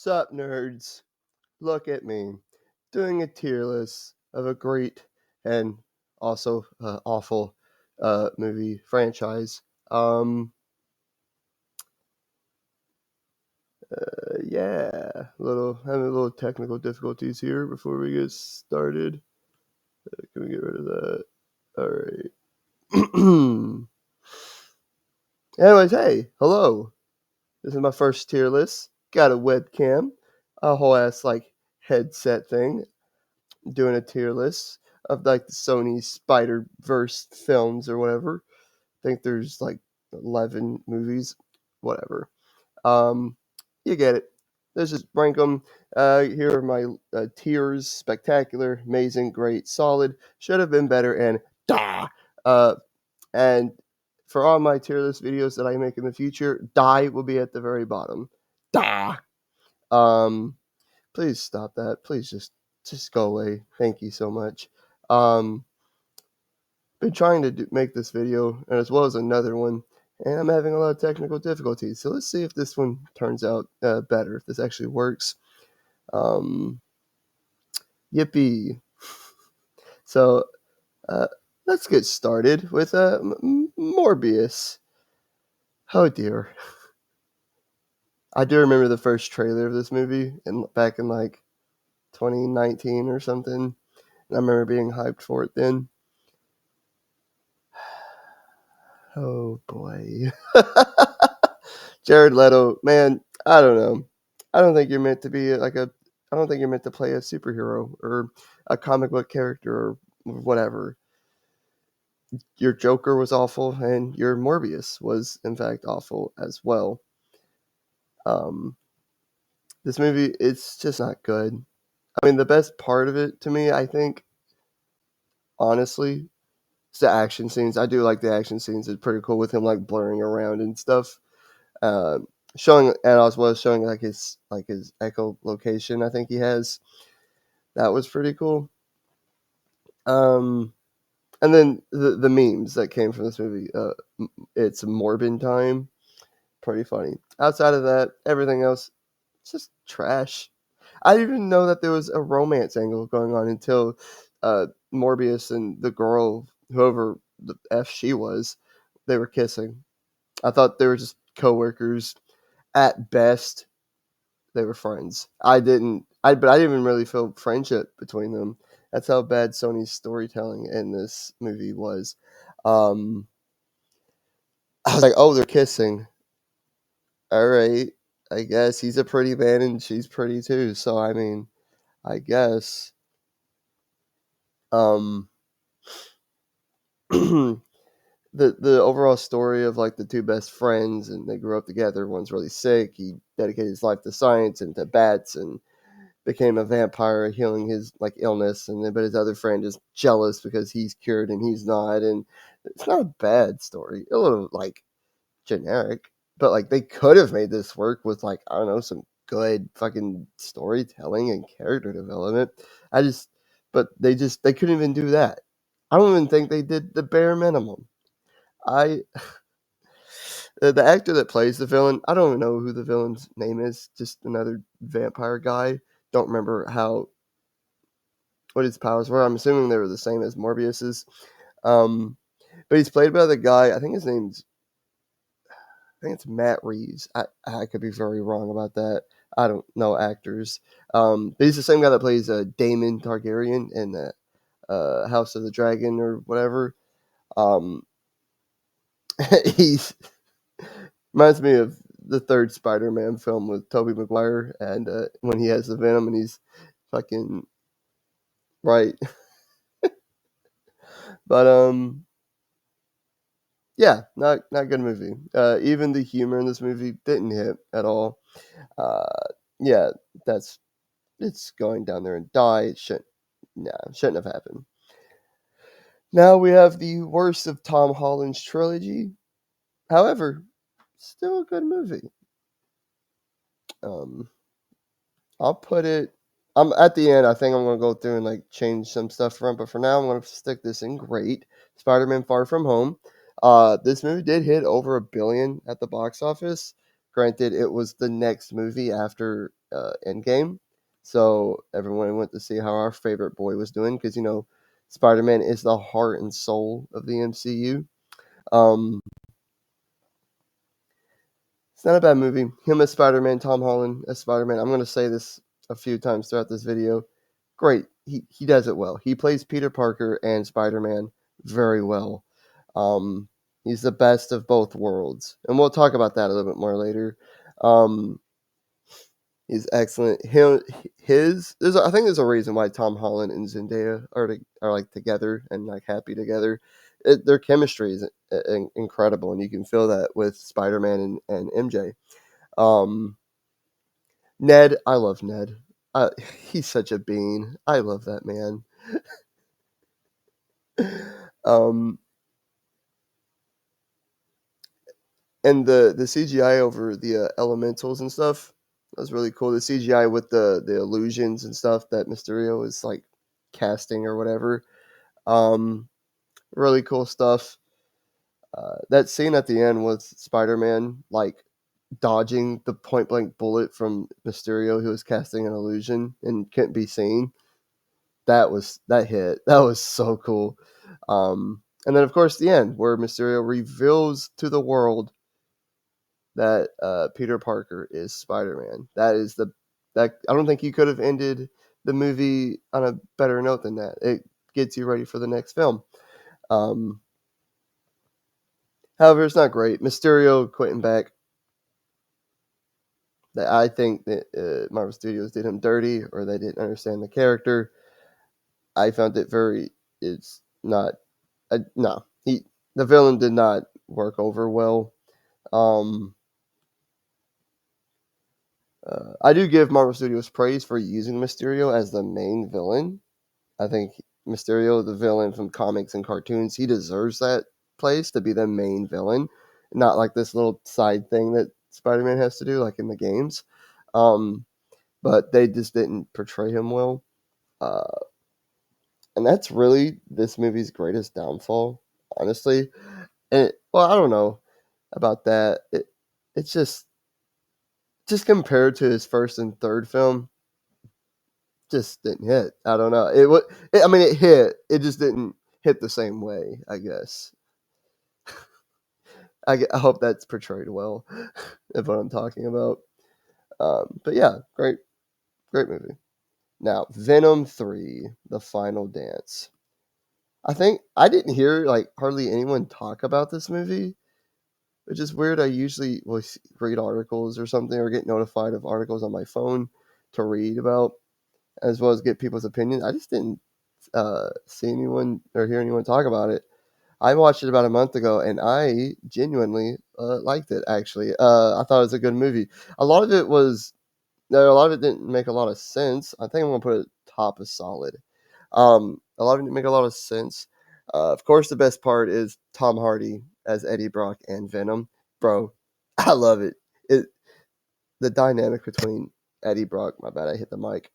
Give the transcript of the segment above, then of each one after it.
Sup, nerds? Look at me, doing a tier list of a great and also awful movie franchise. Yeah, having a little technical difficulties here before we get started. Can we get rid of that? All right. Anyways, hey, hello. This is my first tier list. Got a webcam, a whole ass like headset thing. Doing a tier list of like the Sony Spider Verse films or whatever. I think there's like 11 movies, whatever. Um, you get it. Let's just rank them. Here are my tiers: spectacular, amazing, great, solid, should have been better, and da. Uh, and for all my tier list videos that I make in the future, die will be at the very bottom. Da. Um, Please stop that. Please just go away. Thank you so much. Um, been trying to make this video and as well as another one, and I'm having a lot of technical difficulties. So let's see if this one turns out better. If this actually works. Um, Yippee! So uh, let's get started with Morbius. Oh dear. I do remember the first trailer of this movie and back in like 2019 or something. And I remember being hyped for it then. Oh boy. Jared Leto, man, I don't know. I don't think you're meant to be I don't think you're meant to play a superhero or a comic book character or whatever. Your Joker was awful and your Morbius was in fact awful as well. Um this movie, it's just not good. I mean, the best part of it to me, I think, honestly, is the action scenes. I do like the action scenes. It's pretty cool with him like blurring around and stuff. Um, Showing and as well as showing his echolocation. I think he has that was pretty cool. Um, and then the memes that came from this movie. It's Morbin time. Pretty funny. Outside of that, everything else, it's just trash. I didn't even know that there was a romance angle going on until Morbius and the girl, whoever the f she was, they were kissing. I thought they were just coworkers at best. They were friends. But I didn't even really feel friendship between them. That's how bad Sony's storytelling in this movie was. Um, I was like, oh, they're kissing. All right, I guess he's a pretty man and she's pretty too. So I mean, I guess. Um, the overall story of like the two best friends and they grew up together. One's really sick. He dedicated his life to science and to bats and became a vampire, healing his like illness, and then but his other friend is jealous because he's cured and he's not, and it's not a bad story. A little like generic, but like they could have made this work with like I don't know some good fucking storytelling and character development. I just, but they couldn't even do that. I don't even think they did the bare minimum. I the actor that plays the villain, I don't even know who the villain's name is. Just another vampire guy. Don't remember what his powers were. I'm assuming they were the same as Morbius's. Um, but he's played by the guy. I think it's Matt Reeves. I could be very wrong about that. I don't know actors. But he's the same guy that plays Daemon Targaryen in the House of the Dragon or whatever. Um, he's reminds me of the third Spider-Man film with Tobey Maguire, and when he has the Venom and he's fucking right. But yeah, not good movie. Even the humor in this movie didn't hit at all. Uh, yeah, that's it's going down there and die. Shouldn't have happened. Now we have the worst of Tom Holland's trilogy. However, still a good movie. Um, I'll put it. I'm at the end. I think I'm gonna go through and like change some stuff from. But for now, I'm gonna stick this in great. Spider-Man: Far From Home. This movie did hit over $1 billion at the box office. Granted, it was the next movie after Endgame. So everyone went to see how our favorite boy was doing because Spider-Man is the heart and soul of the MCU. Um, it's not a bad movie. Him as Spider-Man, Tom Holland as Spider-Man. I'm going to say this a few times throughout this video. Great. He does it well. He plays Peter Parker and Spider-Man very well. Um, he's the best of both worlds. And we'll talk about that a little bit more later. Um, he's excellent. I think there's a reason why Tom Holland and Zendaya are like together and like happy together. Their chemistry is incredible, and you can feel that with Spider-Man and MJ. Um, Ned, I love Ned. He's such a bean. I love that man. um, and the CGI over the elementals and stuff, that was really cool. The CGI with the illusions and stuff that Mysterio is like casting or whatever. Um, really cool stuff. That scene at the end with Spider-Man like dodging the point blank bullet from Mysterio, who was casting an illusion and couldn't be seen. That hit. That was so cool. And then of course the end where Mysterio reveals to the world that Peter Parker is Spider-Man. That I don't think you could have ended the movie on a better note than that. It gets you ready for the next film. Um, However, it's not great. Mysterio quitting back. I think that Marvel Studios did him dirty, or they didn't understand the character. I found it very. It's not. No, the villain did not work over well. Um, I do give Marvel Studios praise for using Mysterio as the main villain. I think Mysterio, the villain from comics and cartoons, he deserves that place to be the main villain, not like this little side thing that Spider-Man has to do, like in the games. Um, but they just didn't portray him well. Uh, and that's really this movie's greatest downfall, honestly. Well, I don't know about that. It's just compared to his first and third film, just didn't hit. I don't know. I mean, it hit. It just didn't hit the same way. I guess. I hope that's portrayed well. Of what I'm talking about. But yeah, great movie. Now, Venom 3, The Final Dance. I think I didn't hear like hardly anyone talk about this movie, which is weird. I usually will read articles or something or get notified of articles on my phone to read about, as well as get people's opinions. I just didn't see anyone or hear anyone talk about it. I watched it about a month ago, and I genuinely liked it. Actually, I thought it was a good movie. A lot of it was no, a lot of it didn't make a lot of sense. I think I'm gonna put it top of solid. A lot of it didn't make a lot of sense. Of course, the best part is Tom Hardy as Eddie Brock and Venom. Bro, I love it. It the dynamic between Eddie Brock, my bad, I hit the mic,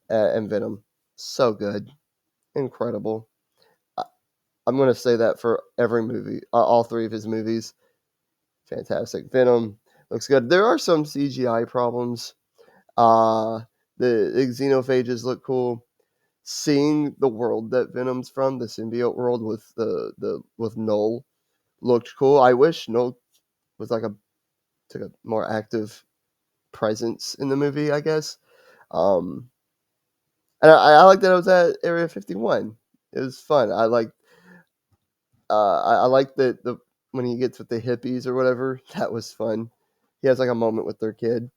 and Venom, so good, incredible. I, I'm gonna say that for every movie, all three of his movies, fantastic. Venom looks good. There are some CGI problems. Uh, the xenophages look cool. Seeing the world that Venom's from, the symbiote world with the with Null, looked cool. I wish Null was like took a more active presence in the movie, I guess. Um, and I like that it was at Area 51. It was fun. I like the when he gets with the hippies or whatever. That was fun. He has like a moment with their kid.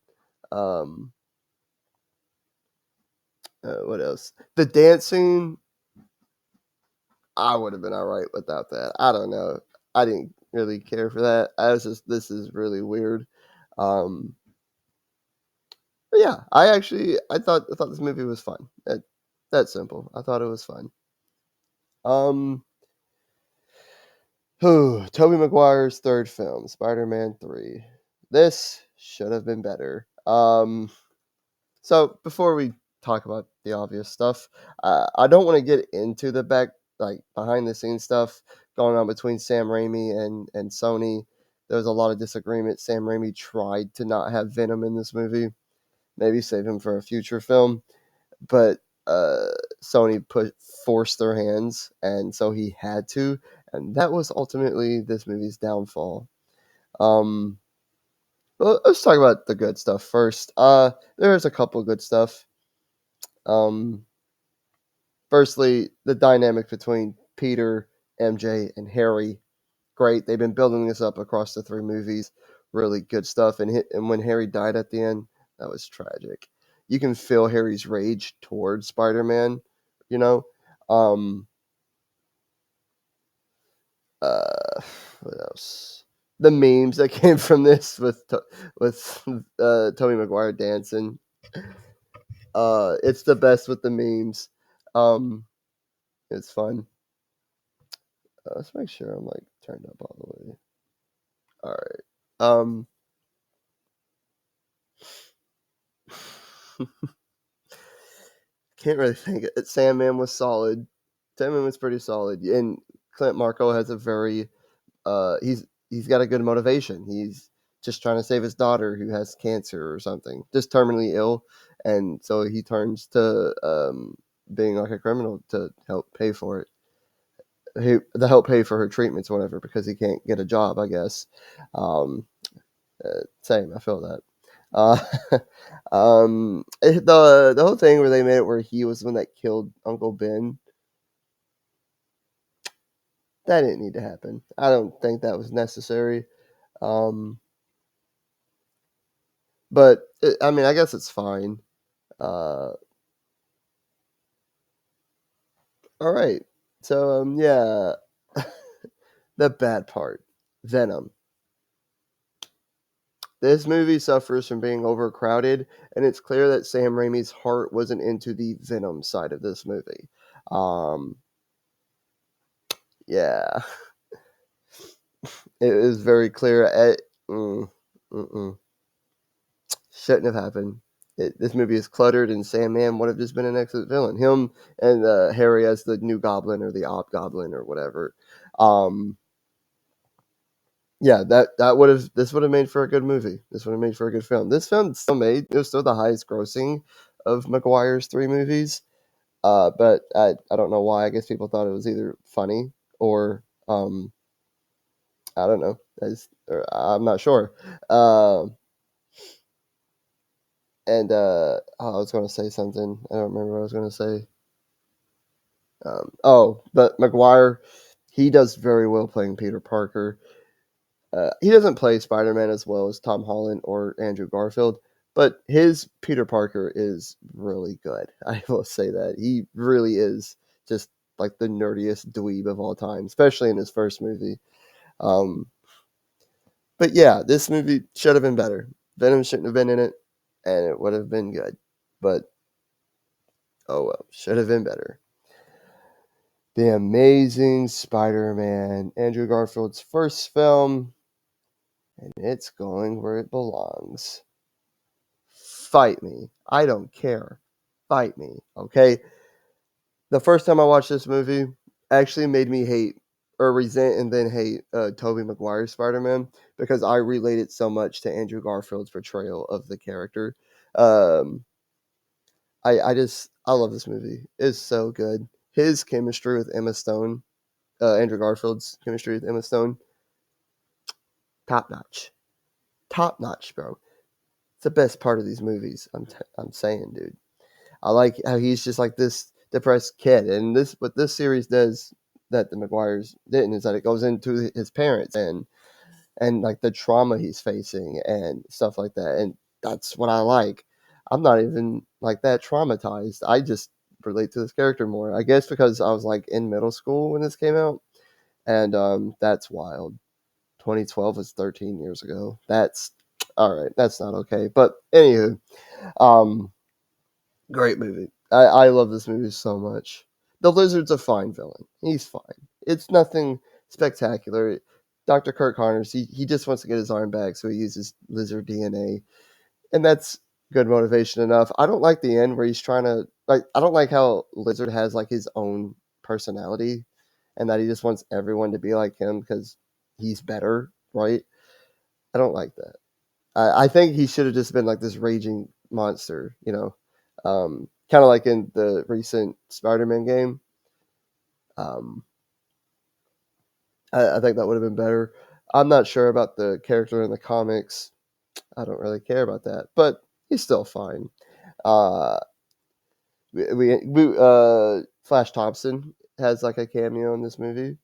Um, what else? The dancing. I would have been all right without that. I don't know. I didn't really care for that. I was just this is really weird. Um, but yeah, I thought this movie was fun. That's simple. I thought it was fun. Um, Tobey Maguire's third film, Spider-Man 3. This should have been better. So before we talk about the obvious stuff, I don't want to get into the behind the scenes stuff going on between Sam Raimi and Sony. There was a lot of disagreement. Sam Raimi tried to not have Venom in this movie. maybe save him for a future film. But uh, Sony forced their hands, and so he had to, and that was ultimately this movie's downfall. Um, well, let's talk about the good stuff first. There's a couple good stuff. Um, Firstly, the dynamic between Peter, MJ, and Harry, great. They've been building this up across the three movies. Really good stuff. And when Harry died at the end, that was tragic. You can feel Harry's rage towards Spider-Man. You know, um, what else? The memes that came from this with Tobey Maguire dancing. It's the best with the memes. Um, it's fun. Let's make sure I'm like turned up all the way. All right. Can't really think. Sandman was solid. Sandman was pretty solid, and Clint Marco has a very he's got a good motivation. He's just trying to save his daughter who has cancer or something, just terminally ill, and so he turns to being like a criminal to help pay for it. To help pay for her treatments or whatever because he can't get a job, I guess. Um, Same, I feel that. Uh, the whole thing where they made it where he was the one that killed Uncle Ben, that didn't need to happen. I don't think that was necessary. Um, but I mean, I guess it's fine. Uh, all right. So yeah, the bad part, Venom. This movie suffers from being overcrowded, and it's clear that Sam Raimi's heart wasn't into the Venom side of this movie. Um, yeah, it was very clear. Mm-mm. Shouldn't have happened. This movie is cluttered, and Sandman would have just been an excellent villain. Him and Harry as the new Goblin or the Op Goblin or whatever. Um, yeah, that would have this would have made for a good movie. This would have made for a good film. This film still made it was still the highest grossing of Maguire's three movies. But I don't know why. I guess people thought it was either funny or I don't know. I'm not sure. Um, I was going to say something. I don't remember what I was going to say. But Maguire, he does very well playing Peter Parker. He doesn't play Spider Man as well as Tom Holland or Andrew Garfield, but his Peter Parker is really good. I will say that. He really is just like the nerdiest dweeb of all time, especially in his first movie. Um, but yeah, this movie should have been better. Venom shouldn't have been in it, and it would have been good. But oh well, should have been better. The Amazing Spider Man, Andrew Garfield's first film, and it's going where it belongs. Fight me. I don't care. Fight me. Okay? The first time I watched this movie actually made me hate or resent and then hate Tobey Maguire's Spider Man because I related so much to Andrew Garfield's portrayal of the character. Um, I love this movie. It's so good. His chemistry with Emma Stone, Andrew Garfield's chemistry with Emma Stone, top notch. Top notch, bro. It's the best part of these movies. I'm saying, dude. I like how he's just like this depressed kid, and this what this series does that the McGuire's didn't is that it goes into his parents and like the trauma he's facing and stuff like that, and that's what I like. I'm not even like that traumatized. I just relate to this character more. I guess because I was like in middle school when this came out, and that's wild. 2012 was 13 years ago. That's all right. That's not okay. But anywho, um, great movie. I love this movie so much. The Lizard's a fine villain. He's fine. It's nothing spectacular. Dr. Kirk Connors, he just wants to get his arm back, so he uses lizard DNA. And that's good motivation enough. I don't like the end where he's trying to like I don't like how Lizard has like his own personality and that he just wants everyone to be like him because he's better, right? I don't like that. I think he should have just been like this raging monster, you know, kind of like in the recent Spider-Man game. Um, I think that would have been better. I'm not sure about the character in the comics. I don't really care about that, but he's still fine. Uh, Flash Thompson has like a cameo in this movie.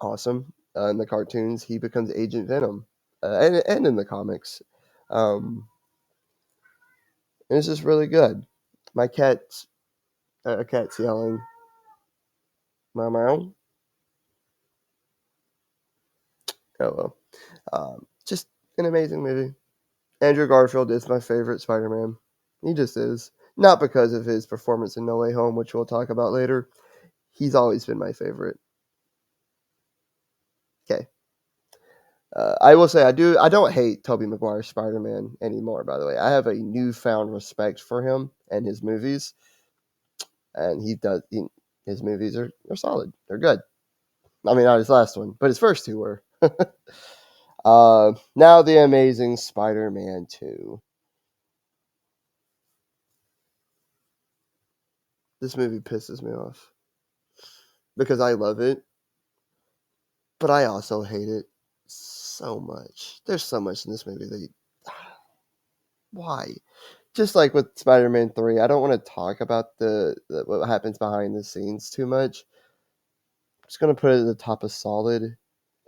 Awesome. In the cartoons, he becomes Agent Venom, and in the comics, and it's just really good. My cat's a cat's yelling, meow meow. Oh well. Just an amazing movie. Andrew Garfield is my favorite Spider-Man. He just is. Not because of his performance in No Way Home, which we'll talk about later. He's always been my favorite. Okay. I will say I don't hate Tobey Maguire's Spider-Man anymore, by the way. I have a newfound respect for him and his movies. And his movies are solid. They're good. I mean, not his last one, but his first two were. Now the Amazing Spider-Man 2. This movie pisses me off because I love it, but I also hate it so much. There's so much in this movie that why? Just like with Spider-Man 3, I don't want to talk about the what happens behind the scenes too much. I'm just gonna put it at the top of solid.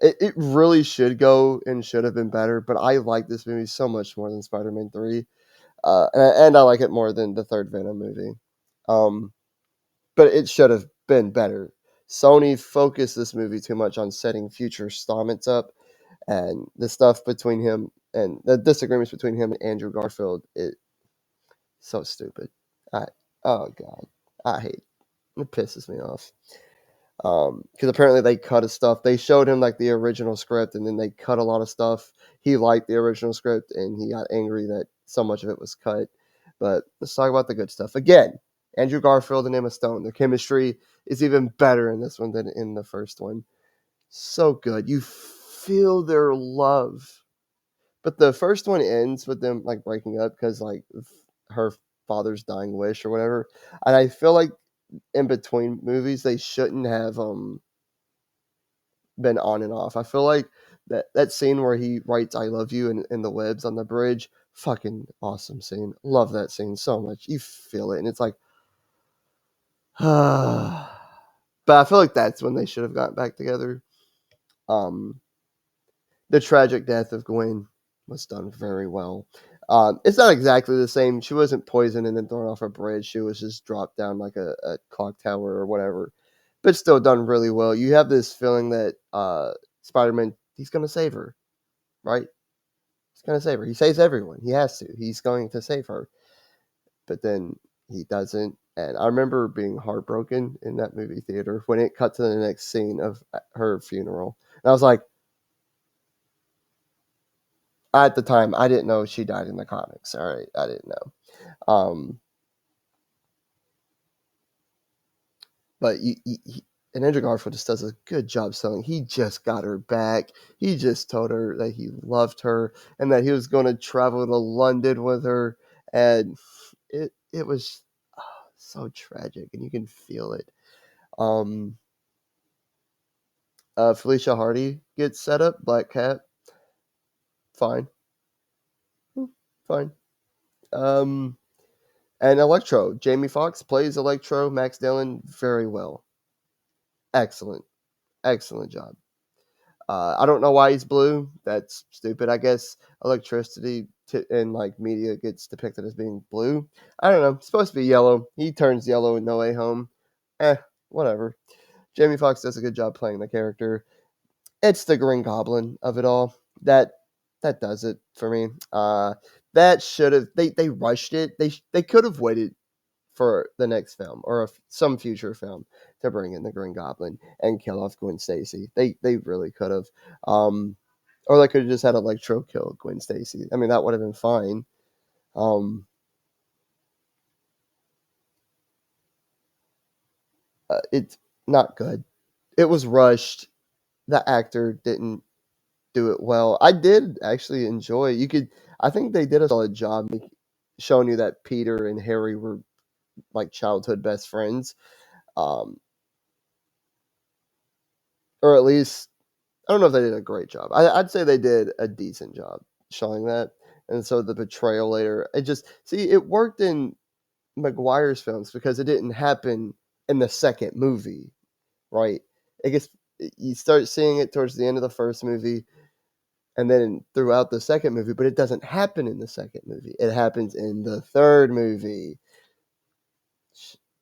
It really should go and should have been better, but I like this movie so much more than Spider-Man 3. And I like it more than the third Venom movie. Um, but it should have been better. Sony focused this movie too much on setting future Stamets up, and the stuff between him and the disagreements between him and Andrew Garfield. It so stupid. I oh god, I hate it. It pisses me off. Because apparently they cut his stuff. They showed him like the original script, and then they cut a lot of stuff. He liked the original script, and he got angry that so much of it was cut. But let's talk about the good stuff again. Andrew Garfield and Emma Stone. Their chemistry is even better in this one than in the first one. So good. You feel their love. But the first one ends with them like breaking up because like her father's dying wish or whatever. And I feel like in between movies they shouldn't have been on and off. I feel like that scene where he writes "I love you" in the webs on the bridge, fucking awesome scene. Love that scene so much. You feel it, and it's like, but I feel like that's when they should have gotten back together. Um, the tragic death of Gwen was done very well. It's not exactly the same. She wasn't poisoned and then thrown off a bridge. She was just dropped down like a clock tower or whatever, but still done really well. You have this feeling that Spider-Man, he's going to save her, right? He's going to save her. He saves everyone. He has to. He's going to save her, but then he doesn't. And I remember being heartbroken in that movie theater when it cut to the next scene of her funeral. And I was like, at the time, I didn't know she died in the comics. All right, I didn't know. Um, but and Andrew Garfield just does a good job selling. He just got her back. He just told her that he loved her and that he was going to travel to London with her. And it was so tragic, and you can feel it. Um, Felicia Hardy gets set up. Black Cat, fine, fine. Um, and Electro, Jamie Foxx plays Electro. Max Dillon very well. Excellent, excellent job. I don't know why he's blue. That's stupid. I guess electricity in like media gets depicted as being blue. I don't know. It's supposed to be yellow. He turns yellow in No Way Home. Whatever. Jamie Foxx does a good job playing the character. It's the Green Goblin of it all. That does it for me. That should have they rushed it. They could have waited for the next film or some future film to bring in the Green Goblin and kill off Gwen Stacy. They really could have. Or they could have just had Electro kill Gwen Stacy. I mean, that would have been fine. Um, it's not good. It was rushed. The actor didn't. do it well. I did actually enjoy. You could. I think they did a solid job showing you that Peter and Harry were like childhood best friends, um, or at least I don't know if they did a great job. I'd say they did a decent job showing that. And so the betrayal later, it just see it worked in Maguire's films because it didn't happen in the second movie, right? I guess you start seeing it towards the end of the first movie and then throughout the second movie, but it doesn't happen in the second movie. It happens in the third movie.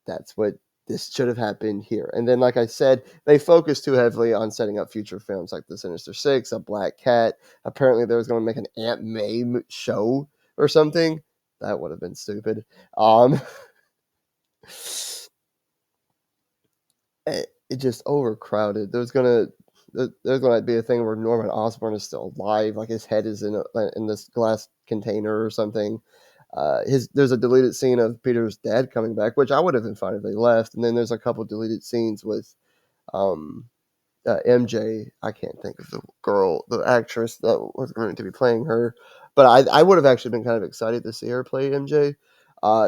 That's what this should have happened here. And then, like I said, they focused too heavily on setting up future films like The Sinister Six, A Black Cat. Apparently, they was going to make an Aunt May show or something. That would have been stupid. Um, it just overcrowded. There's gonna be a thing where Norman Osborn is still alive, like his head is in this glass container or something. There's a deleted scene of Peter's dad coming back, which I would have been fine if they left. And then there's a couple deleted scenes with um, MJ. I can't think of the actress that was going to be playing her, but I would have actually been kind of excited to see her play MJ.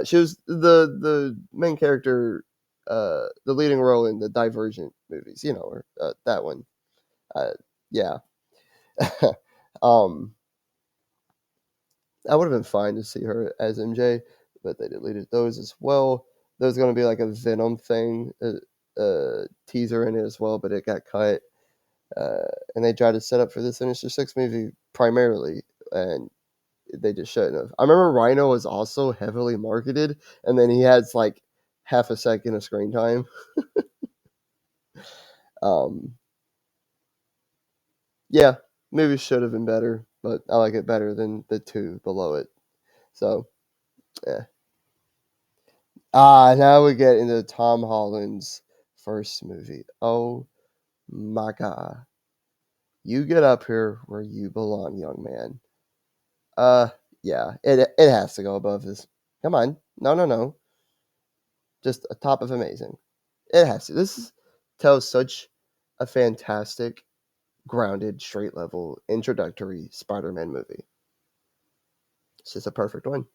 She was the main character, the leading role in the Divergent movies. You know her, that one. Uh, yeah. um, I would have been fine to see her as MJ, but they deleted those as well. There's going to be like a Venom thing, teaser in it as well, but it got cut. And they tried to set up for the Sinister Six movie primarily, and they just shouldn't have. I remember Rhino was also heavily marketed, and then he has like half a second of screen time. um, yeah, movie should have been better, but I like it better than the two below it. So, yeah. Now we get into Tom Holland's first movie. Oh my God. You get up here where you belong, young man. Uh, yeah, it has to go above this. Come on. No, no, no. Just a top of amazing. It has to. Tells such a fantastic, grounded, straight level, introductory Spider Man movie. It's just a perfect one.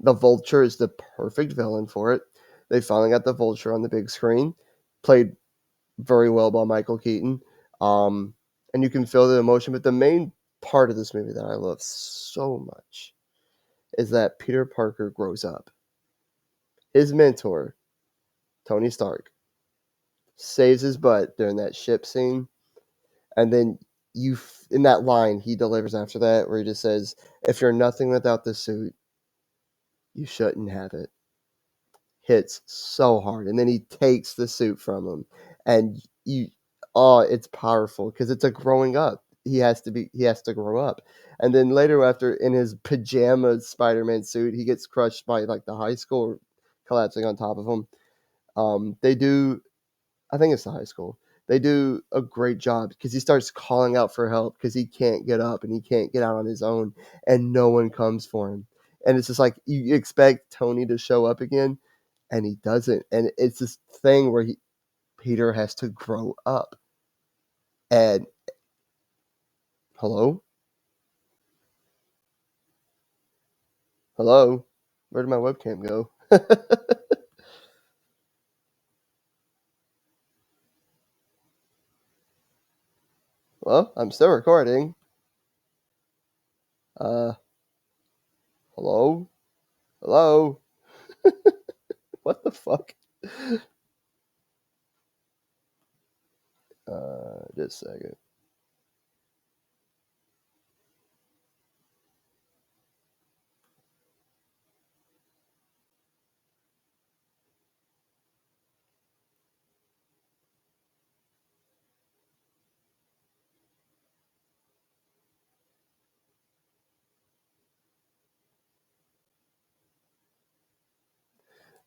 The Vulture is the perfect villain for it. They finally got the Vulture on the big screen. Played very well by Michael Keaton. Um, and you can feel the emotion. But the main part of this movie that I love so much is that Peter Parker grows up. His mentor, Tony Stark, saves his butt during that ship scene. And then in that line he delivers after that, where he just says, "If you're nothing without the suit, you shouldn't have it." Hits so hard, and then he takes the suit from him, and it's powerful because it's a growing up. He has to grow up, and then later after in his pajamas Spider-Man suit, he gets crushed by like the high school collapsing on top of him. They do, I think it's the high school. They do a great job because he starts calling out for help because he can't get up and he can't get out on his own, and no one comes for him. And it's just like you expect Tony to show up again, and he doesn't. And it's this thing where Peter has to grow up. And hello, hello, where did my webcam go? Well, I'm still recording. Uh, hello, hello. What the fuck? Just a second.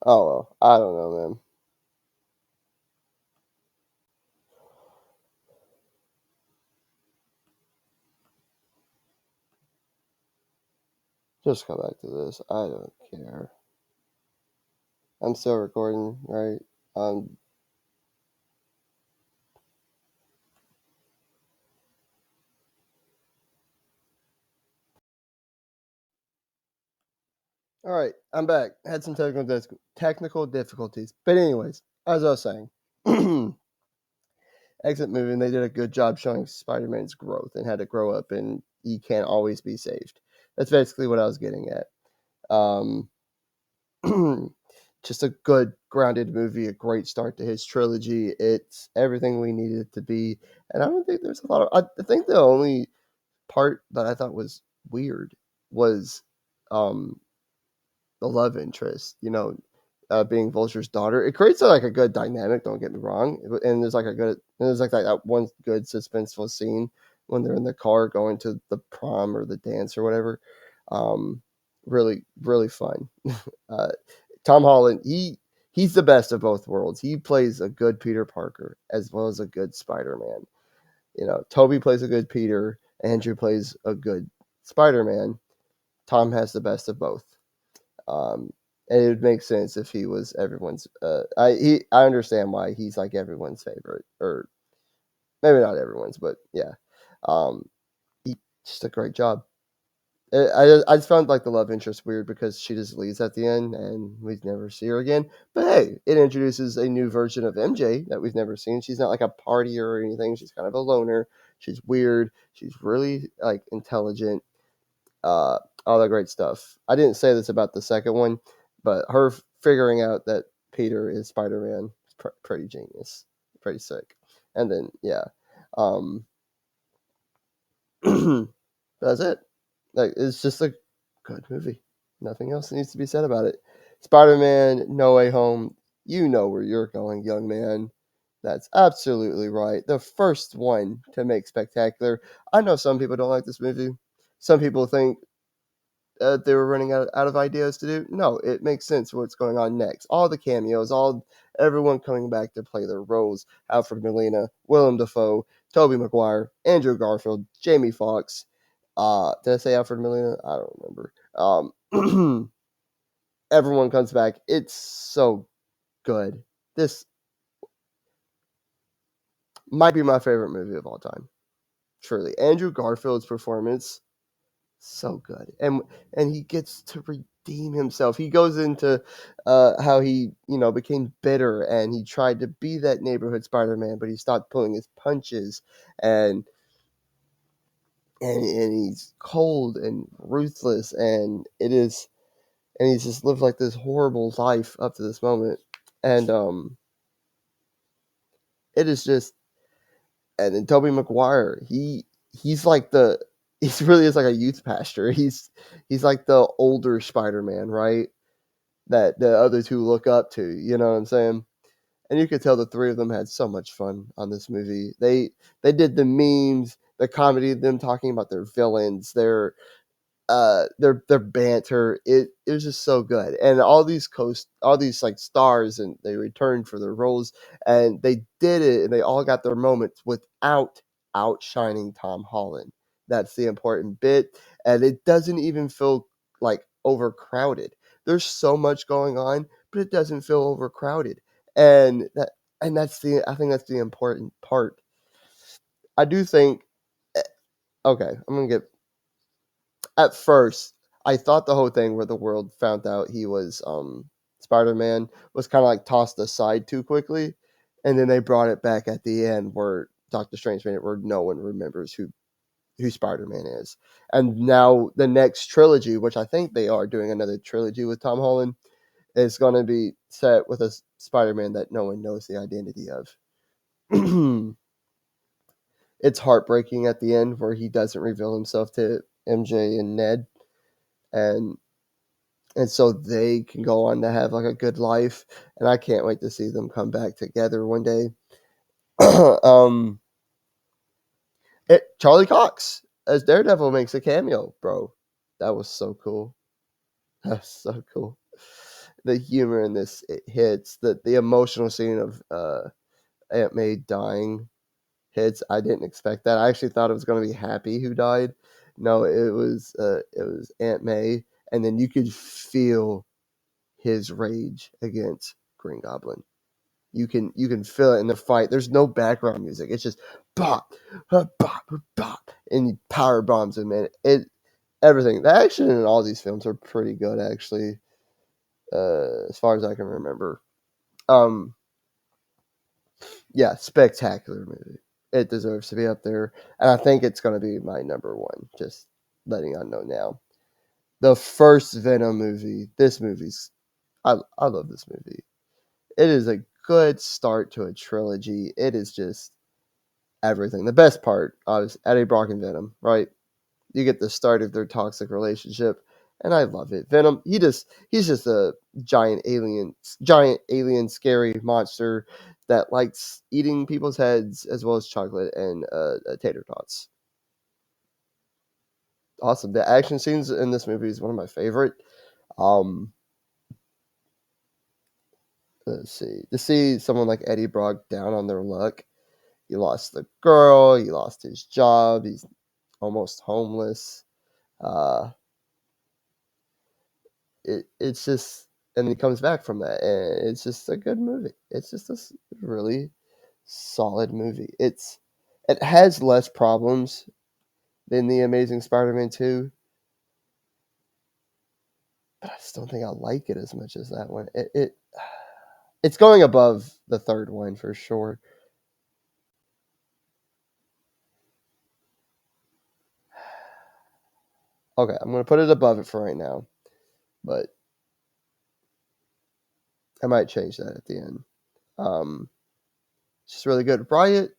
Oh well, I don't know, man. Just come back to this. I don't care. I'm still recording, right? Um, All right, I'm back. Had some technical difficulties, but anyways, as I was saying, exit movie, and they did a good job showing Spider-Man's growth and how to grow up, and he can't always be saved. That's basically what I was getting at. Um, just a good grounded movie, a great start to his trilogy. It's everything we needed it to be, and I don't think there's a lot of. I think the only part that I thought was weird was um, the love interest. Being Vulture's daughter. It creates like a good dynamic. Don't get me wrong, and there's like that one good suspenseful scene when they're in the car going to the prom or the dance or whatever. Um, really, really fun. Uh, Tom Holland, he's the best of both worlds. He plays a good Peter Parker as well as a good Spider Man. Toby plays a good Peter. Andrew plays a good Spider Man. Tom has the best of both. Um, and it would make sense if he was everyone's. I understand why he's like everyone's favorite, or maybe not everyone's, but yeah. Um, he just a great job. I just found like the love interest weird because she just leaves at the end and we never see her again. But hey, it introduces a new version of MJ that we've never seen. She's not like a partier or anything. She's kind of a loner. She's weird. She's really like intelligent. All that great stuff. I didn't say this about the second one, but her figuring out that Peter is Spider Man is pretty genius, pretty sick. And then yeah, um, that's it. Like it's just a good movie. Nothing else needs to be said about it. Spider Man, No Way Home. You know where you're going, young man. That's absolutely right. The first one to make spectacular. I know some people don't like this movie. Some people think they were running out of ideas to do. No, it makes sense what's going on next. All the cameos, all everyone coming back to play their roles. Alfred Molina, Willem Dafoe, Tobey Maguire, Andrew Garfield, Jamie Foxx. Did I say Alfred Molina? I don't remember. Everyone comes back. It's so good. This might be my favorite movie of all time. Truly, Andrew Garfield's performance so good, and he gets to redeem himself. He goes into how he became bitter and he tried to be that neighborhood Spider-Man, but he stopped pulling his punches, and and he's cold and ruthless, and he's just lived like this horrible life up to this moment, and it is just. And then Tobey Maguire, he's like the he really is like a youth pastor. He's like the older Spider-Man, right? That the other two look up to. You know what I'm saying? And you could tell the three of them had so much fun on this movie. They did the memes, the comedy, them talking about their villains, their banter. It was just so good, and all these like stars, and they returned for their roles, and they did it, and they all got their moments without outshining Tom Holland. That's the important bit, and it doesn't even feel like overcrowded. There's so much going on, but it doesn't feel overcrowded, and that's the I think that's the important part. I do think. eh, Okay, I'm gonna get at first, I thought the whole thing where the world found out he was Spider Man was kind of like tossed aside too quickly, and then they brought it back at the end where Doctor Strange made it where no one remembers who Spider Man is, and now the next trilogy, which I think they are doing another trilogy with Tom Holland, is going to be set with a Spider Man that no one knows the identity of. It's heartbreaking at the end where he doesn't reveal himself to MJ and Ned, and so they can go on to have like a good life, and I can't wait to see them come back together one day. um Charlie Cox as Daredevil makes a cameo, bro. That was so cool. That's so cool. The humor in this, it hits. The emotional scene of Aunt May dying hits. I didn't expect that. I actually thought it was going to be Happy who died. No, it was Aunt May, and then you could feel his rage against Green Goblin. You can feel it in the fight. There's no background music. It's just bop, bop, bop, and he power bombs him. And everything. The action in all these films are pretty good, actually, as far as I can remember. Um, yeah, spectacular movie. It deserves to be up there, and I think it's going to be my number one. Just letting I know now. The first Venom movie. This movie's. I love this movie. It is a good start to a trilogy. It is just everything. The best part is Eddie Brock and Venom, right? You get the start of their toxic relationship, and I love it. Venom, he's just a giant alien scary monster that likes eating people's heads as well as chocolate and tater tots. Awesome. The action scenes in this movie is one of my favorite. Um, let's see. To see someone like Eddie Brock down on their luck. He lost the girl. He lost his job. He's almost homeless. Uh, it's just, and he comes back from that, and it's just a good movie. It's just a really solid movie. It has less problems than the Amazing Spider-Man 2, but I still think I like it as much as that one. It's going above the third one for sure. Okay, I'm gonna put it above it for right now, but I might change that at the end. Um, it's just really good. Riot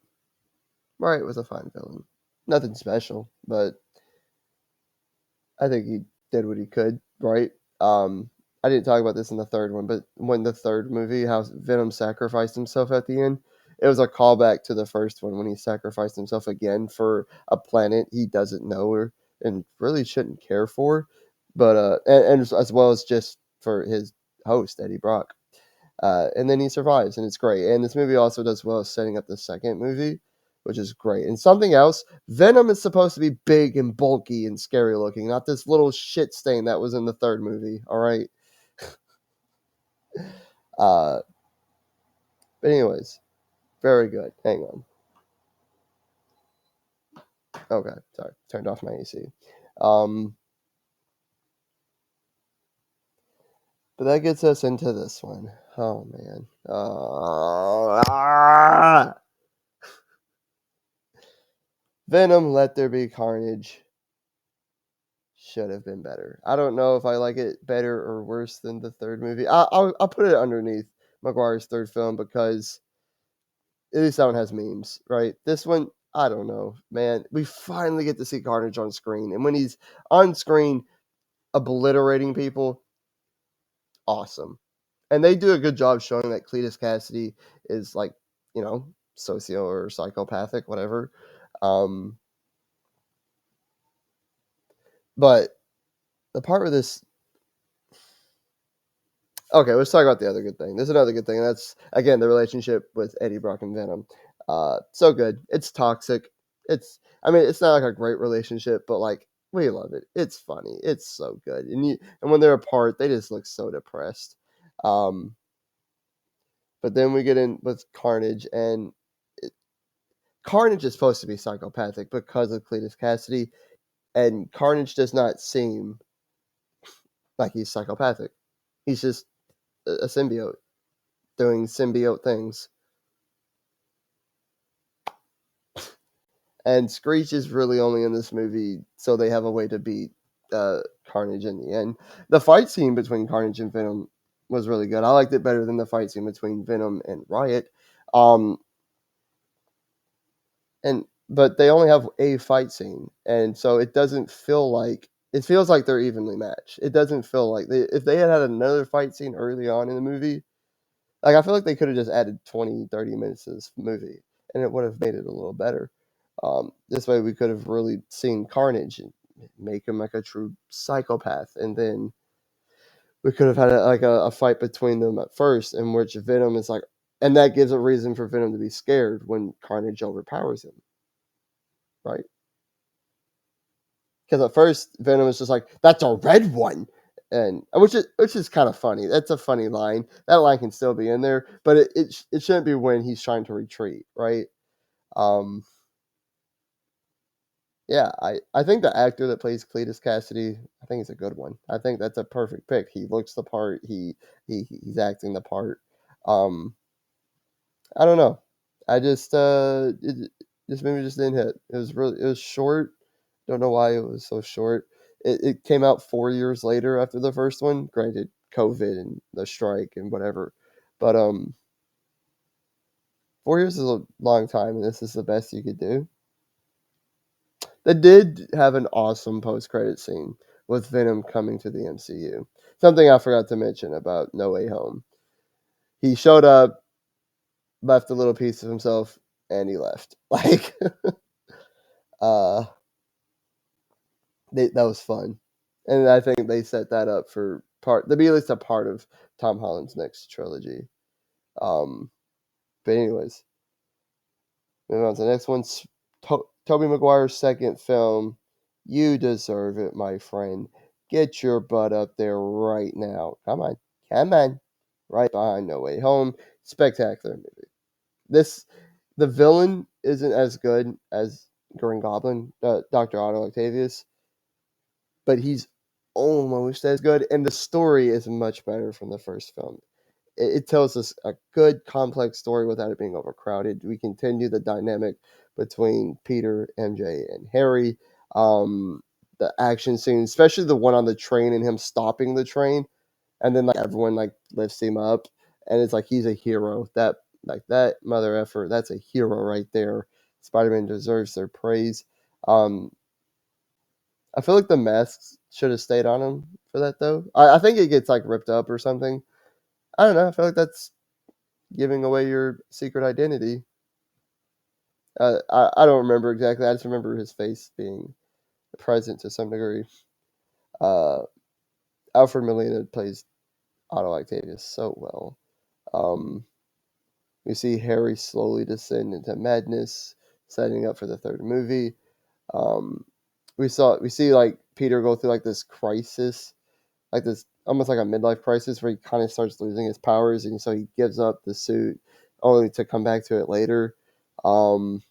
was a fine villain. Nothing special, but I think he did what he could, right? I didn't talk about this in the third one, but when the third movie, how Venom sacrificed himself at the end, it was a callback to the first one when he sacrificed himself again for a planet he doesn't know or and really shouldn't care for, but and as well as just for his host Eddie Brock. And then he survives, and it's great. And this movie also does well setting up the second movie, which is great. And something else, Venom is supposed to be big and bulky and scary looking, not this little shit stain that was in the third movie. All right. Uh, but anyways, very good. Hang on. Okay, sorry, turned off my AC. Um, but that gets us into this one. Oh man. Venom, Let There Be Carnage should have been better. I don't know if I like it better or worse than the third movie. I'll put it underneath Maguire's third film because at least that one has memes, right? This one, I don't know, man. We finally get to see Carnage on screen, and when he's on screen obliterating people, awesome. And they do a good job showing that Cletus Cassidy is like, socio or psychopathic, whatever. Um, but the part where this Okay, let's talk about the other good thing. There's another good thing. And that's again the relationship with Eddie Brock and Venom. So good. It's toxic. It's not like a great relationship, but like we love it. It's funny. It's so good. And when they're apart, they just look so depressed. Um, but then we get in with Carnage, and it, Carnage is supposed to be psychopathic because of Cletus Cassidy, and Carnage does not seem like he's psychopathic. He's just a symbiote doing symbiote things. And Screech is really only in this movie so they have a way to beat Carnage in the end. The fight scene between Carnage and Venom was really good. I liked it better than the fight scene between Venom and Riot. Um, but they only have a fight scene, and so it feels like they're evenly matched. It doesn't feel like if they had another fight scene early on in the movie, like I feel like they could have just added 20, 30 minutes to this movie, and it would have made it a little better. This way, we could have really seen Carnage and make him like a true psychopath, and then we could have had a fight between them at first, in which Venom is like, and that gives a reason for Venom to be scared when Carnage overpowers him, right? Because at first Venom is just like, "That's a red one," and which is kind of funny. That's a funny line. That line can still be in there, but it shouldn't be when he's trying to retreat, right? Um, Yeah, I think the actor that plays Cletus Cassidy, I think he's a good one. I think that's a perfect pick. He looks the part. He's acting the part. Um, I don't know. I just this movie just didn't hit. It was short. Don't know why it was so short. It came out 4 years later after the first one. Granted, COVID and the strike and whatever, but 4 years is a long time, and this is the best you could do. They did have an awesome post credit scene with Venom coming to the MCU. Something I forgot to mention about No Way Home. He showed up, left a little piece of himself, and he left. Like, uh, that was fun, and I think they set that up for part. To be at least a part of Tom Holland's next trilogy. Um, but anyways, moving on to the next one. Tobey Maguire's second film. You deserve it, my friend. Get your butt up there right now. Come on, right behind No Way Home. Spectacular movie. This the villain isn't as good as Green Goblin, Doctor Otto Octavius, but he's almost as good, and the story is much better from the first film. It tells us a good, complex story without it being overcrowded. We continue the dynamic between Peter, MJ, and Harry. The action scenes, especially the one on the train and him stopping the train, and then like everyone like lifts him up, and it's like he's a hero. That mother effer, that's a hero right there. Spider-Man deserves their praise. Um, I feel like the masks should have stayed on him for that though. I think it gets like ripped up or something. I don't know. I feel like that's giving away your secret identity. I don't remember exactly. I just remember his face being present to some degree. Uh, Alfred Molina plays Otto Octavius so well. Um, we see Harry slowly descend into madness, setting up for the third movie. Um, we see like Peter go through like this crisis, like this almost like a midlife crisis where he kind of starts losing his powers, and so he gives up the suit only to come back to it later. Um,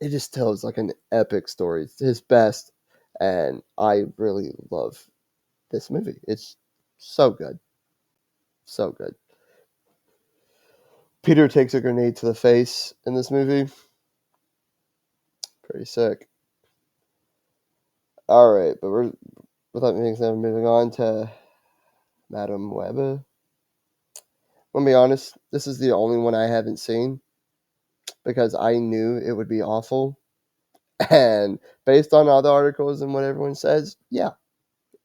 it just tells like an epic story. It's his best, and I really love this movie. It's so good, so good. Peter takes a grenade to the face in this movie. Pretty sick. All right, but we're without moving on to Madam Web. I'm gonna be honest. This is the only one I haven't seen because I knew it would be awful. And based on all the articles and what everyone says, yeah,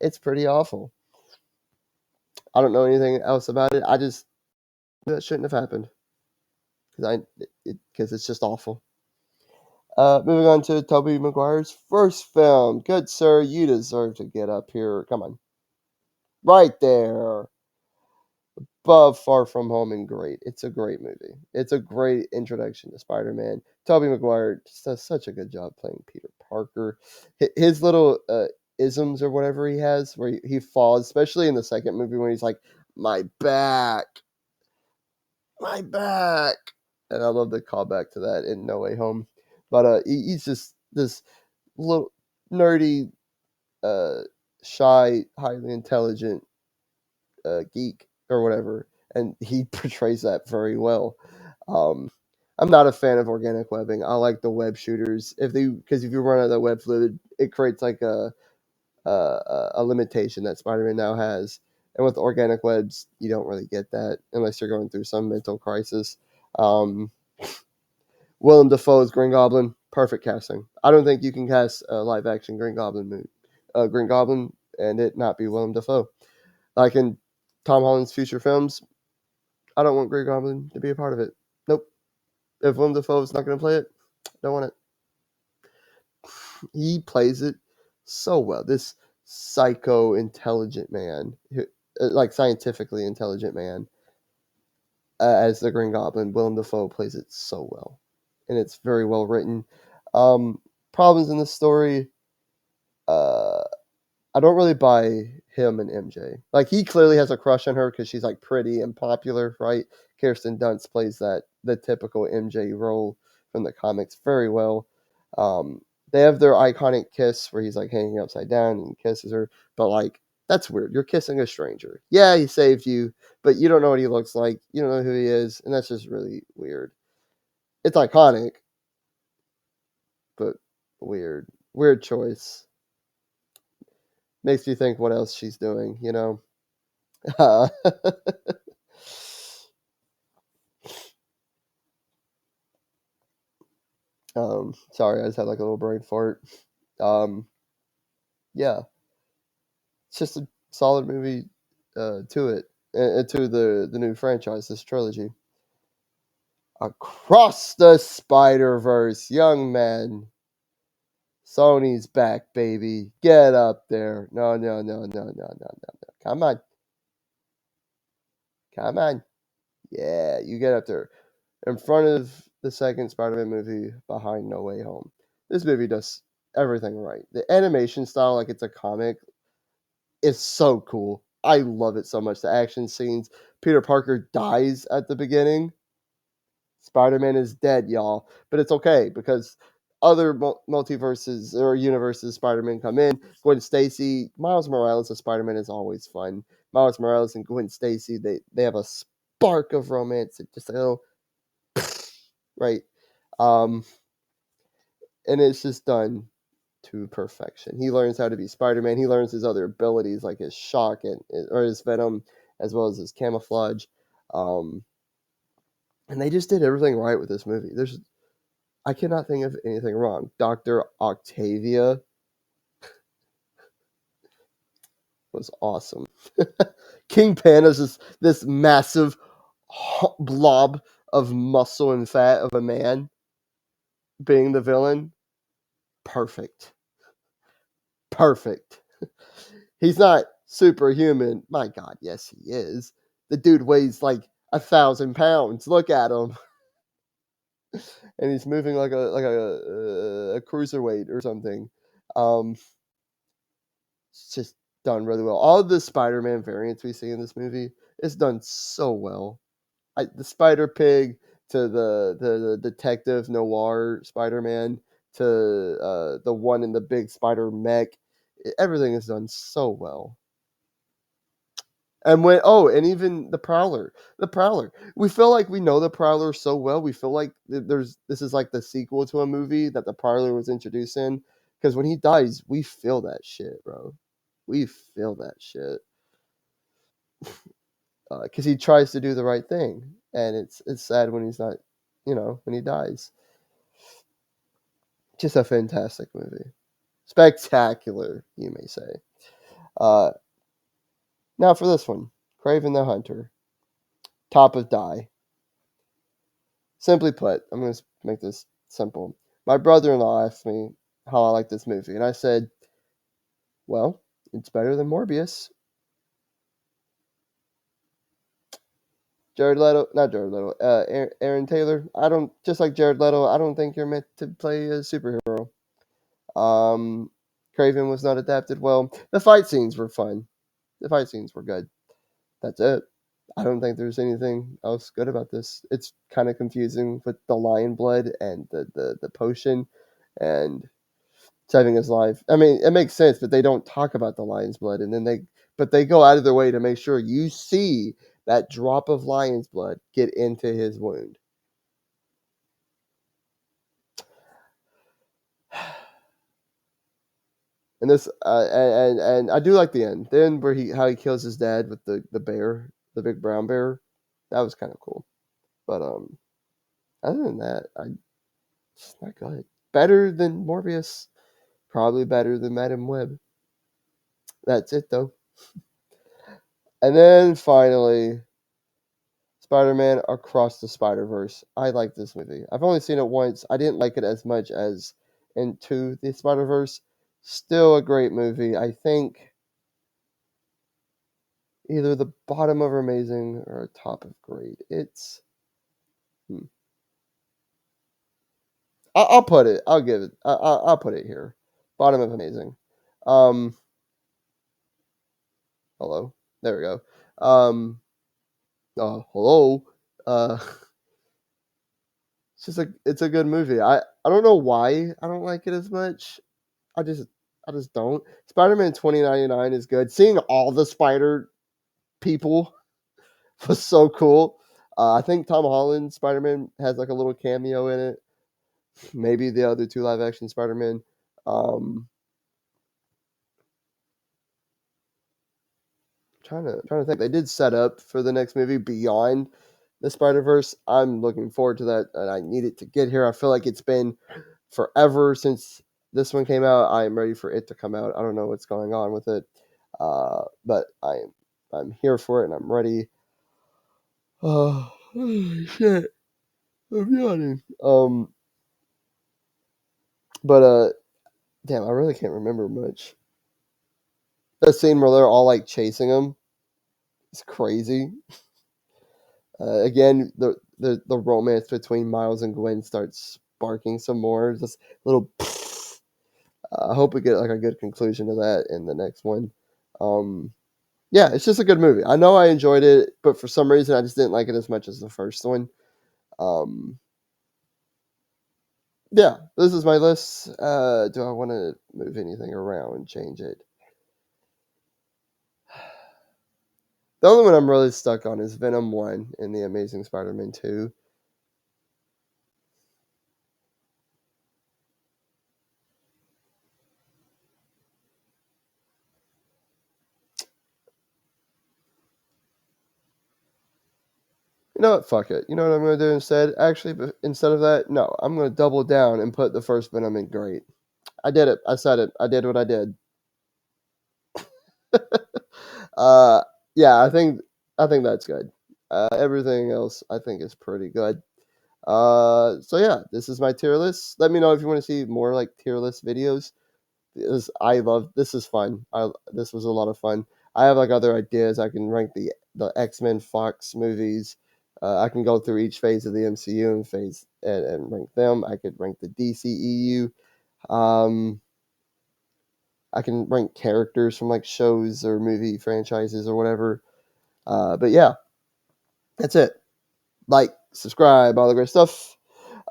it's pretty awful. I don't know anything else about it. I just that shouldn't have happened because it's just awful. Moving on to Tobey Maguire's first film. Good sir, you deserve to get up here. Come on, right there. Above Far From Home and great. It's a great movie. It's a great introduction to Spider-Man. Tobey Maguire just does such a good job playing Peter Parker. His little isms or whatever he has, where he falls, especially in the second movie when he's like, "My back, my back," and I love the callback to that in No Way Home. But he's just this little nerdy, uh, shy, highly intelligent geek or whatever, and he portrays that very well. Um, I'm not a fan of organic webbing. I like the web shooters. Because if you run out of the web fluid, it creates like a limitation that Spider-Man now has. And with organic webs, you don't really get that unless you're going through some mental crisis. Um, Willem Dafoe's Green Goblin, perfect casting. I don't think you can cast a live action Green Goblin, and it not be Willem Dafoe. Like in Tom Holland's future films, I don't want Green Goblin to be a part of it. Nope. If Willem Dafoe is not going to play it, don't want it. He plays it so well. This psycho intelligent man, like scientifically intelligent man, as the Green Goblin, Willem Dafoe plays it so well, and it's very well written. Um, Problems in the story. Uh, I don't really buy him and MJ. Like he clearly has a crush on her because she's like pretty and popular, right? Kirsten Dunst plays the typical MJ role from the comics very well. Um, they have their iconic kiss where he's like hanging upside down and kisses her, but like that's weird. You're kissing a stranger. Yeah, he saved you, but you don't know what he looks like. You don't know who he is, and that's just really weird. It's iconic, but weird. Weird choice. Makes you think what else she's doing, you know? Sorry, I just had like a little brain fart. Um, yeah, it's just a solid movie to it, to the new franchise, this trilogy. Across the Spider Verse, young man. Sony's back, baby. Get up there. No, no, no, no, no, no, no, no. Come on. Come on. Yeah, you get up there. In front of the second Spider Man movie behind No Way Home. This movie does everything right. The animation style, like it's a comic, is so cool. I love it so much. The action scenes. Peter Parker dies at the beginning. Spider Man is dead, y'all. But it's okay because other multiverses or universes, Spider Man come in. Gwen Stacy, Miles Morales as Spider Man is always fun. Miles Morales and Gwen Stacy, they have a spark of romance. It just a little right. Um, and it's just done to perfection. He learns how to be Spider Man. He learns his other abilities like his shock and or his venom, as well as his camouflage. Um, and they just did everything right with this movie. I cannot think of anything wrong. Dr. Octavia was awesome. Kingpin is this massive blob of muscle and fat of a man being the villain. Perfect. Perfect. He's not superhuman. My God, yes, he is. The dude weighs like 1,000 pounds. Look at him. And he's moving like a cruiserweight or something. Um, it's just done really well. All the Spider-Man variants we see in this movie is done so well. The Spider Pig to the detective noir Spider-Man to the one in the big spider mech, everything is done so well. And and even the Prowler. We feel like we know the Prowler so well. We feel like this is like the sequel to a movie that the Prowler was introduced in. Because when he dies, we feel that shit, bro. We feel that shit. Because he tries to do the right thing, and it's sad when he's not, when he dies. Just a fantastic movie, spectacular, you may say. Uh, Now for this one, Craven the Hunter, top of die. Simply put, I'm going to make this simple. My brother-in-law asked me how I like this movie, and I said, "Well, it's better than Morbius." Jared Leto, not Jared Leto, Aaron Taylor. I don't just like Jared Leto. I don't think you're meant to play a superhero. Craven was not adapted well. The fight scenes were fun. The fight scenes were good. That's it. I don't think there's anything else good about this. It's kind of confusing with the lion blood and the potion and saving his life. I mean, it makes sense, but they don't talk about the lion's blood, and then they go out of their way to make sure you see that drop of lion's blood get into his wound. And this, and I do like the end. The end where he kills his dad with the bear, the big brown bear. That was kind of cool. But other than that, it's not good. Better than Morbius. Probably better than Madam Web. That's it though. And then finally, Spider-Man Across the Spider-Verse. I like this movie. I've only seen it once. I didn't like it as much as Into the Spider-Verse. Still a great movie. I think either the bottom of amazing or top of great. It's hmm. I'll put it. I'll give it. I'll put it here. Bottom of amazing. Um, hello. There we go. Hello. Uh, it's a good movie. I don't know why I don't like it as much. I just I just don't. Spider-Man 2099 is good. Seeing all the Spider people was so cool. I think Tom Holland Spider-Man has like a little cameo in it. Maybe the other two live action Spider-Man. Um, trying to think. They did set up for the next movie Beyond the Spider Verse. I'm looking forward to that, and I need it to get here. I feel like it's been forever since this one came out. I am ready for it to come out. I don't know what's going on with it, but I'm here for it, and I'm ready. Oh, shit! I'm yawning. But damn, I really can't remember much. That scene where they're all like chasing him is crazy. Again, the romance between Miles and Gwen starts sparking some more. Just little. I hope we get like a good conclusion to that in the next one. Um, yeah, it's just a good movie. I know I enjoyed it, but for some reason I just didn't like it as much as the first one. Um, yeah, this is my list. Do I want to move anything around and change it? The only one I'm really stuck on is Venom 1 and The Amazing Spider-Man 2. You know what? Fuck it. You know what I'm going to do instead? Actually, instead of that, no, I'm going to double down and put the first Venom in great. I did it. I said it. I did what I did. uh, yeah, I think that's good. Everything else I think is pretty good. So yeah, this is my tier list. Let me know if you want to see more like tier list videos. This is fun. This was a lot of fun. I have like other ideas. I can rank the X-Men Fox movies. I can go through each phase of the MCU and rank them. I could rank the DCEU. Um, I can rank characters from like shows or movie franchises or whatever. But yeah, that's it. Like, subscribe, all the great stuff.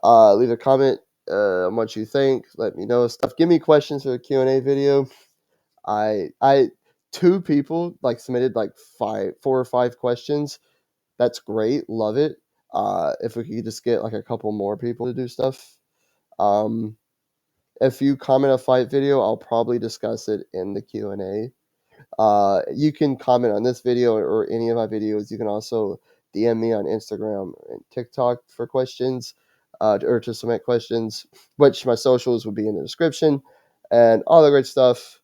Leave a comment on what you think. Let me know stuff. Give me questions for the Q&A video. I two people like submitted like 4 or 5 questions. That's great. Love it. If we could just get like a couple more people to do stuff. Um, if you comment a fight video, I'll probably discuss it in the Q&A. You can comment on this video or any of my videos. You can also DM me on Instagram and TikTok for questions or to submit questions, which my socials will be in the description and all the great stuff.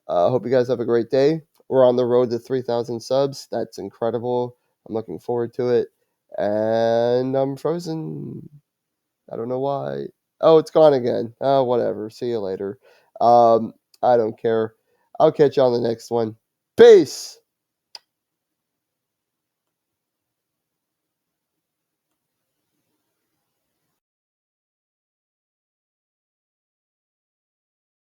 I hope you guys have a great day. We're on the road to 3,000 subs. That's incredible. I'm looking forward to it. And I'm frozen. I don't know why. Oh, it's gone again. Oh, whatever. See you later. I don't care. I'll catch you on the next one. Peace.